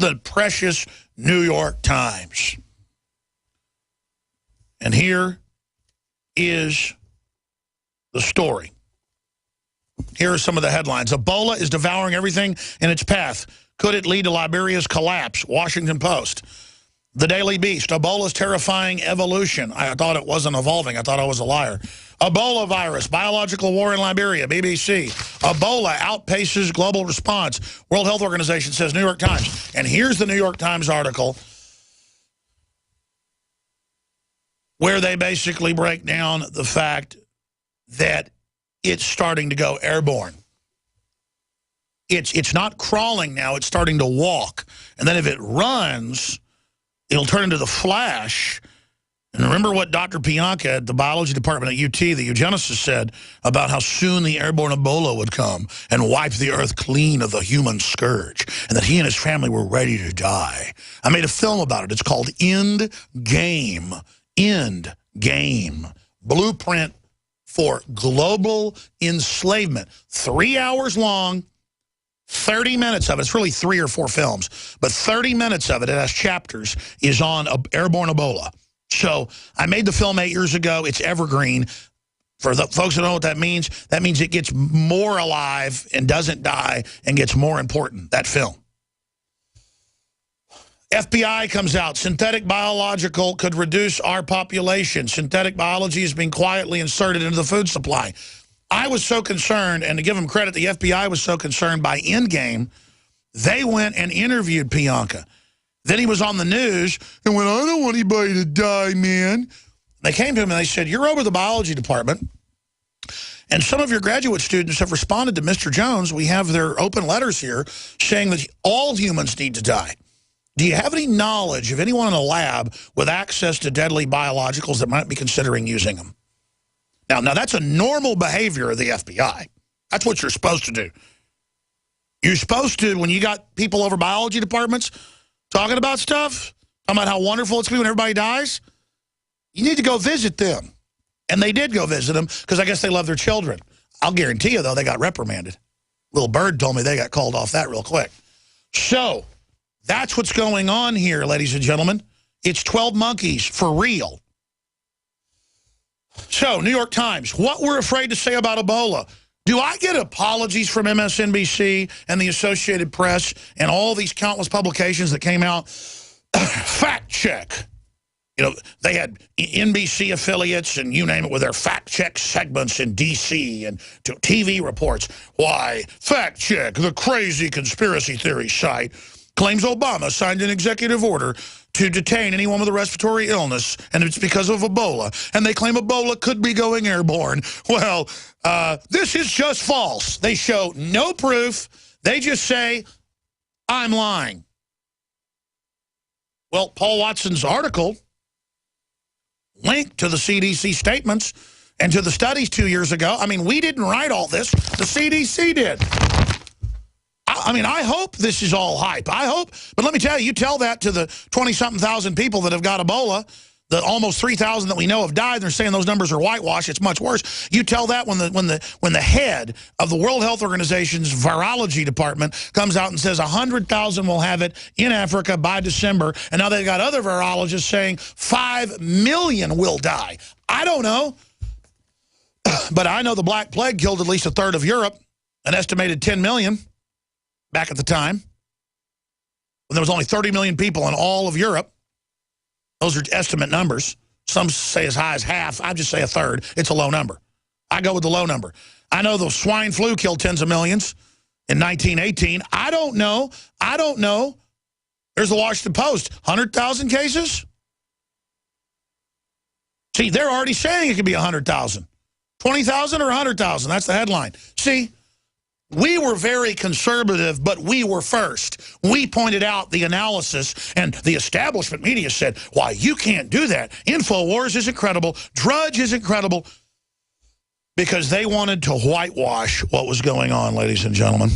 the precious New York Times. And here is the story. Here are some of the headlines. Ebola is devouring everything in its path. Could it lead to Liberia's collapse? Washington Post. The Daily Beast. Ebola's terrifying evolution. I thought it wasn't evolving. I thought I was a liar. Ebola virus. Biological war in Liberia. BBC. Ebola outpaces global response. World Health Organization says New York Times. And here's the New York Times article where they basically break down the fact that it's starting to go airborne. It's not crawling now. It's starting to walk. And then if it runs, it'll turn into the Flash. And remember what Dr. Pianka at the biology department at UT, the eugenicist, said about how soon the airborne Ebola would come and wipe the earth clean of the human scourge, and that he and his family were ready to die. I made a film about it. It's called End Game. End Game. Blueprint for global enslavement. 3 hours long. 30 minutes of it, it's really 3 or 4 films, but 30 minutes of it, it has chapters, is on airborne Ebola. So I made the film 8 years ago. It's evergreen. For the folks who don't know what that means it gets more alive and doesn't die and gets more important, that film. FBI comes out. Synthetic biological could reduce our population. Synthetic biology is being quietly inserted into the food supply. I was so concerned, and to give them credit, the FBI was so concerned by Endgame, they went and interviewed Pianka. Then he was on the news and went, I don't want anybody to die, man. They came to him and they said, you're over the biology department, and some of your graduate students have responded to Mr. Jones. We have their open letters here saying that all humans need to die. Do you have any knowledge of anyone in a lab with access to deadly biologicals that might be considering using them? Now, that's a normal behavior of the FBI. That's what you're supposed to do. You're supposed to, when you got people over biology departments talking about stuff, talking about how wonderful it's going to be when everybody dies, you need to go visit them. And they did go visit them because I guess they love their children. I'll guarantee you, though, they got reprimanded. Little Bird told me they got called off that real quick. So that's what's going on here, ladies and gentlemen. It's 12 monkeys for real. So, New York Times, what we're afraid to say about Ebola. Do I get apologies from MSNBC and the Associated Press and all these countless publications that came out? Fact check. You know, they had NBC affiliates and you name it with their fact check segments in D.C. and TV reports. Why? Fact check, the crazy conspiracy theory site claims Obama signed an executive order to detain anyone with a respiratory illness, and it's because of Ebola. And they claim Ebola could be going airborne. Well, this is just false. They show no proof. They just say, I'm lying. Well, Paul Watson's article linked to the CDC statements and to the studies 2 years ago. I mean, we didn't write all this. The CDC did. I mean, I hope this is all hype. I hope. But let me tell you, you tell that to the 20-something thousand people that have got Ebola, the almost 3,000 that we know have died, and they're saying those numbers are whitewash. It's much worse. You tell that when the head of the World Health Organization's virology department comes out and says 100,000 will have it in Africa by December, and now they've got other virologists saying 5 million will die. I don't know. But I know the Black Plague killed at least a third of Europe, an estimated 10 million. Back at the time, when there was only 30 million people in all of Europe. Those are estimate numbers. Some say as high as half. I just say a third. It's a low number. I go with the low number. I know the swine flu killed tens of millions in 1918. I don't know. There's the Washington Post. 100,000 cases? See, they're already saying it could be 100,000. 20,000 or 100,000. That's the headline. See? We were very conservative, but we were first. We pointed out the analysis, and the establishment media said, why, you can't do that. InfoWars is incredible. Drudge is incredible. Because they wanted to whitewash what was going on, ladies and gentlemen.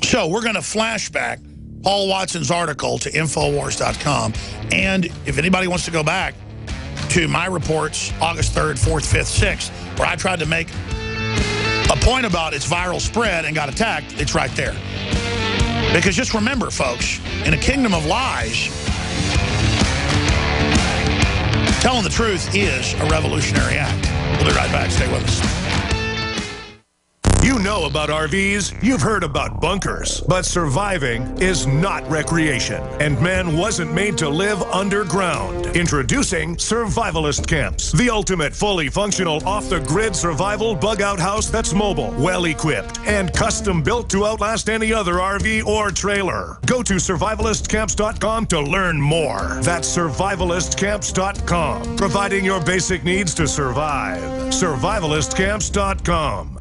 So we're going to flashback Paul Watson's article to Infowars.com. And if anybody wants to go back to my reports, August 3rd, 4th, 5th, 6th, where I tried to make a point about its viral spread and got attacked, it's right there. Because just remember, folks, in a kingdom of lies, telling the truth is a revolutionary act. We'll be right back. Stay with us. You know about RVs, you've heard about bunkers, but surviving is not recreation, and man wasn't made to live underground. Introducing Survivalist Camps, the ultimate fully functional off-the-grid survival bug-out house that's mobile, well-equipped, and custom-built to outlast any other RV or trailer. Go to survivalistcamps.com to learn more. That's survivalistcamps.com, providing your basic needs to survive. Survivalistcamps.com.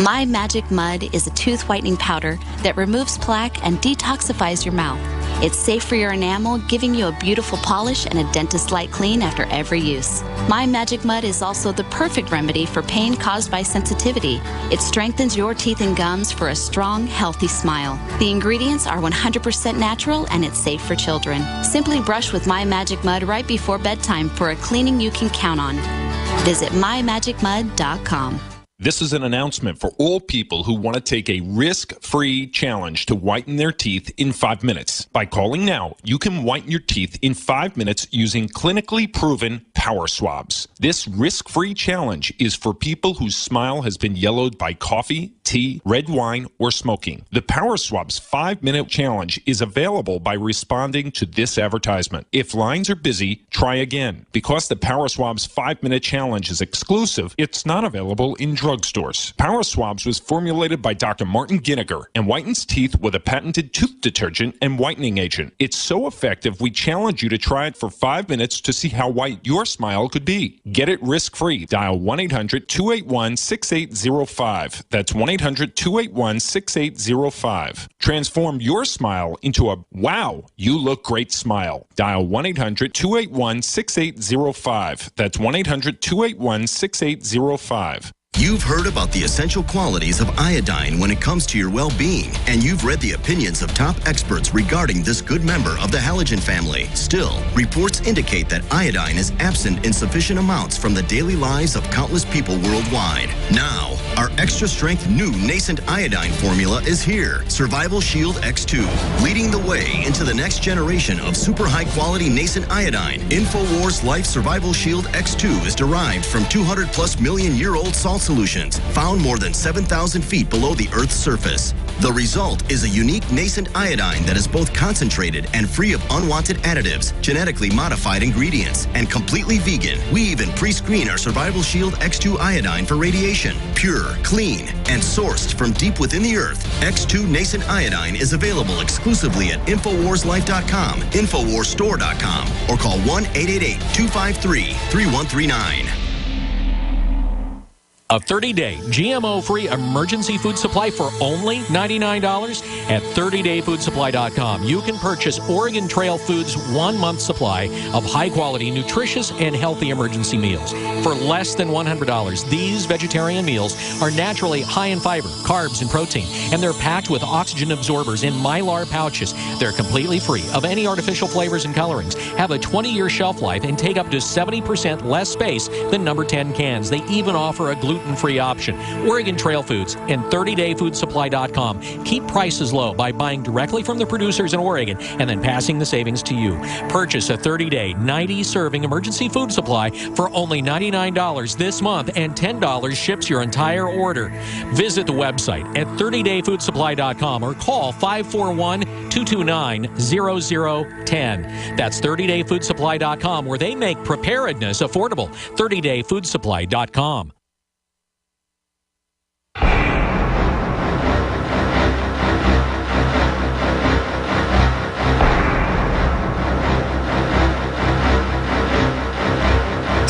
My Magic Mud is a tooth whitening powder that removes plaque and detoxifies your mouth. It's safe for your enamel, giving you a beautiful polish and a dentist-like clean after every use. My Magic Mud is also the perfect remedy for pain caused by sensitivity. It strengthens your teeth and gums for a strong, healthy smile. The ingredients are 100% natural and it's safe for children. Simply brush with My Magic Mud right before bedtime for a cleaning you can count on. Visit mymagicmud.com. This is an announcement for all people who want to take a risk-free challenge to whiten their teeth in 5 minutes. By calling now, you can whiten your teeth in 5 minutes using clinically proven power swabs. This risk-free challenge is for people whose smile has been yellowed by coffee, tea, red wine, or smoking. The Power Swabs 5-minute challenge is available by responding to this advertisement. If lines are busy, try again. Because the Power Swabs 5-minute challenge is exclusive, it's not available in drugstores. Power Swabs was formulated by Dr. Martin Ginniger and whitens teeth with a patented tooth detergent and whitening agent. It's so effective, we challenge you to try it for 5 minutes to see how white your smile could be. Get it risk-free. Dial 1-800-281-6805. That's 1-800-281-6805. Transform your smile into a wow, you look great smile. Dial 1-800-281-6805. That's 1-800-281-6805. You've heard about the essential qualities of iodine when it comes to your well-being, and you've read the opinions of top experts regarding this good member of the halogen family. Still, reports indicate that iodine is absent in sufficient amounts from the daily lives of countless people worldwide. Now, our extra-strength new nascent iodine formula is here, Survival Shield X2, leading the way into the next generation of super high-quality nascent iodine. InfoWars Life Survival Shield X2 is derived from 200-plus million-year-old salt solutions found more than 7,000 feet below the Earth's surface. The result is a unique nascent iodine that is both concentrated and free of unwanted additives, genetically modified ingredients, and completely vegan. We even pre-screen our Survival Shield X2 iodine for radiation. Pure, clean, and sourced from deep within the Earth, X2 nascent iodine is available exclusively at InfoWarsLife.com, InfoWarsStore.com, or call 1-888-253-3139. A 30-day GMO-free emergency food supply for only $99 at 30dayfoodsupply.com. You can purchase Oregon Trail Foods' 1-month supply of high-quality, nutritious, and healthy emergency meals. For less than $100, these vegetarian meals are naturally high in fiber, carbs, and protein, and they're packed with oxygen absorbers in Mylar pouches. They're completely free of any artificial flavors and colorings, have a 20-year shelf life, and take up to 70% less space than number 10 cans. They even offer a gluten-free option. Oregon Trail Foods and 30dayfoodsupply.com keep prices low by buying directly from the producers in Oregon and then passing the savings to you. Purchase a 30-day, 90-serving emergency food supply for only $99 this month, and $10 ships your entire order. Visit the website at 30dayfoodsupply.com or call 541-229-0010. That's 30dayfoodsupply.com, where they make preparedness affordable. 30dayfoodsupply.com.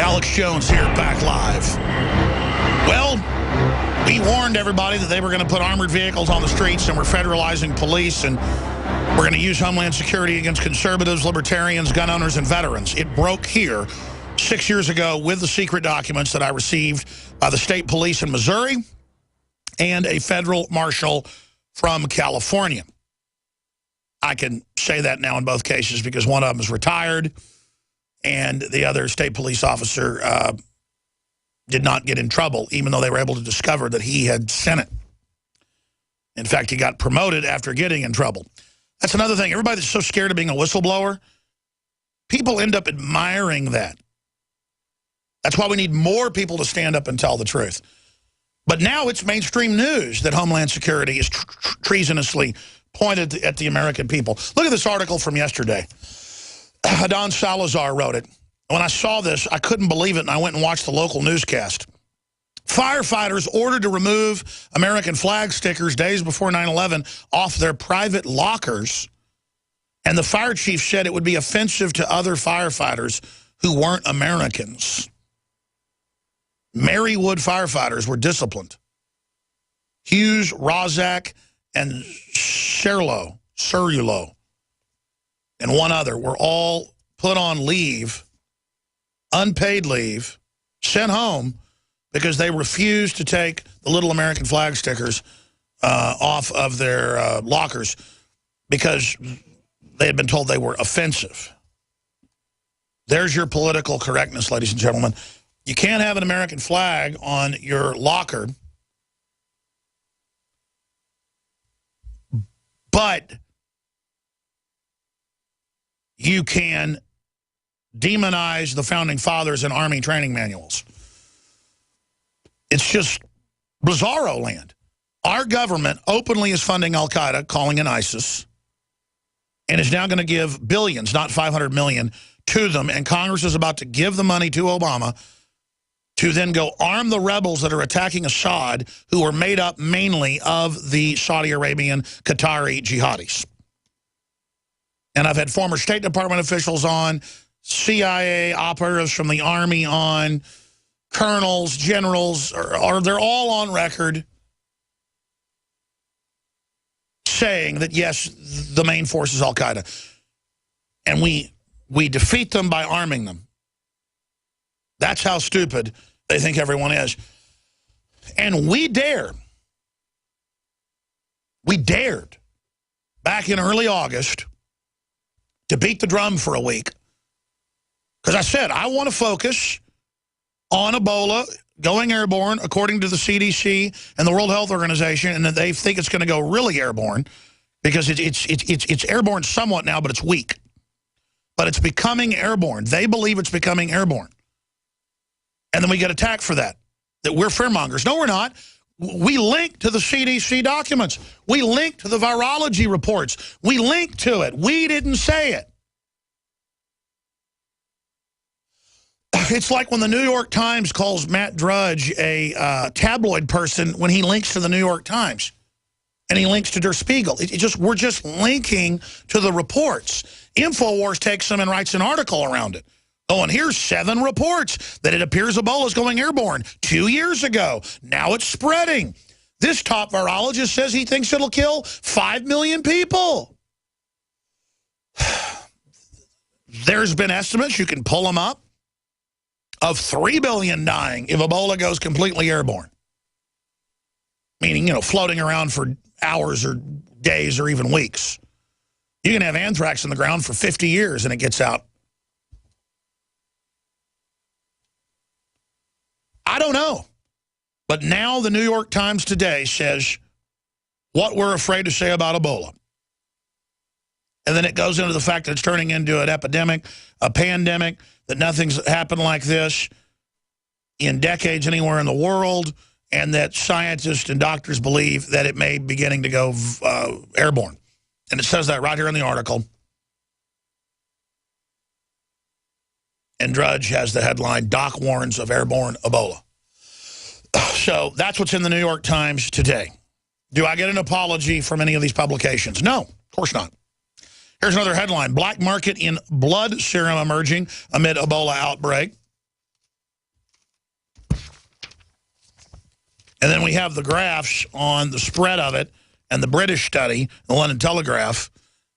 Alex Jones here, back live. Well, we warned everybody that they were going to put armored vehicles on the streets and we're federalizing police and we're going to use Homeland Security against conservatives, libertarians, gun owners, and veterans. It broke here 6 years ago with the secret documents that I received by the state police in Missouri and a federal marshal from California. I can say that now in both cases because one of them is retired and the other state police officer did not get in trouble, even though they were able to discover that he had sent it. In fact, he got promoted after getting in trouble. That's another thing. Everybody that's so scared of being a whistleblower, people end up admiring that. That's why we need more people to stand up and tell the truth. But now it's mainstream news that Homeland Security is treasonously pointed at the American people. Look at this article from yesterday. Don Salazar wrote it. When I saw this, I couldn't believe it, and I went and watched the local newscast. Firefighters ordered to remove American flag stickers days before 9/11 off their private lockers, and the fire chief said it would be offensive to other firefighters who weren't Americans. Marywood firefighters were disciplined. Hughes, Rozak, and Cerulo, and one other were all put on leave, unpaid leave, sent home because they refused to take the little American flag stickers off of their lockers because they had been told they were offensive. There's your political correctness, ladies and gentlemen. You can't have an American flag on your locker, but you can demonize the Founding Fathers in Army training manuals. It's just bizarro land. Our government openly is funding Al-Qaeda, calling it ISIS, and is now going to give billions, not 500 million, to them, and Congress is about to give the money to Obama to then go arm the rebels that are attacking Assad, who are made up mainly of the Saudi Arabian, Qatari jihadis. And I've had former State Department officials on, CIA operatives from the Army on, colonels, generals, or they're all on record saying that, yes, the main force is Al-Qaeda. And we defeat them by arming them. That's how stupid they think everyone is. And we dared, back in early August, to beat the drum for a week. Because I said, I want to focus on Ebola going airborne, according to the CDC and the World Health Organization, and that they think it's going to go really airborne, because it's airborne somewhat now, but it's weak. But it's becoming airborne. They believe it's becoming airborne. And then we get attacked for that we're fearmongers. No, we're not. We link to the CDC documents. We link to the virology reports. We link to it. We didn't say it. It's like when the New York Times calls Matt Drudge a tabloid person when he links to the New York Times. And he links to Der Spiegel. We're just linking to the reports. InfoWars takes them and writes an article around it. Oh, and here's 7 reports that it appears Ebola is going airborne 2 years ago. Now it's spreading. This top virologist says he thinks it'll kill 5 million people. There's been estimates, you can pull them up, of 3 billion dying if Ebola goes completely airborne. Meaning, floating around for hours or days or even weeks. You can have anthrax in the ground for 50 years and it gets out. I don't know. But now the New York Times today says what we're afraid to say about Ebola. And then it goes into the fact that it's turning into an epidemic, a pandemic, that nothing's happened like this in decades anywhere in the world, and that scientists and doctors believe that it may be beginning to go airborne. And it says that right here in the article. And Drudge has the headline, Doc warns of airborne Ebola. So that's what's in the New York Times today. Do I get an apology from any of these publications? No, of course not. Here's another headline, black market in blood serum emerging amid Ebola outbreak. And then we have the graphs on the spread of it and the British study, the London Telegraph.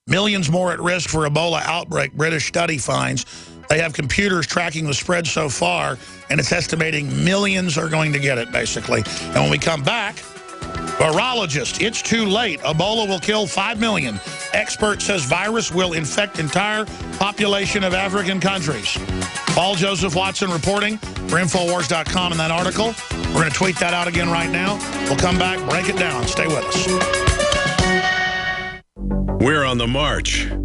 Millions more at risk for Ebola outbreak, British study finds. They have computers tracking the spread so far, and it's estimating millions are going to get it, basically. And when we come back, virologist, it's too late. Ebola will kill 5 million. Expert says virus will infect entire population of African countries. Paul Joseph Watson reporting for Infowars.com in that article. We're going to tweet that out again right now. We'll come back, break it down. Stay with us. We're on the march.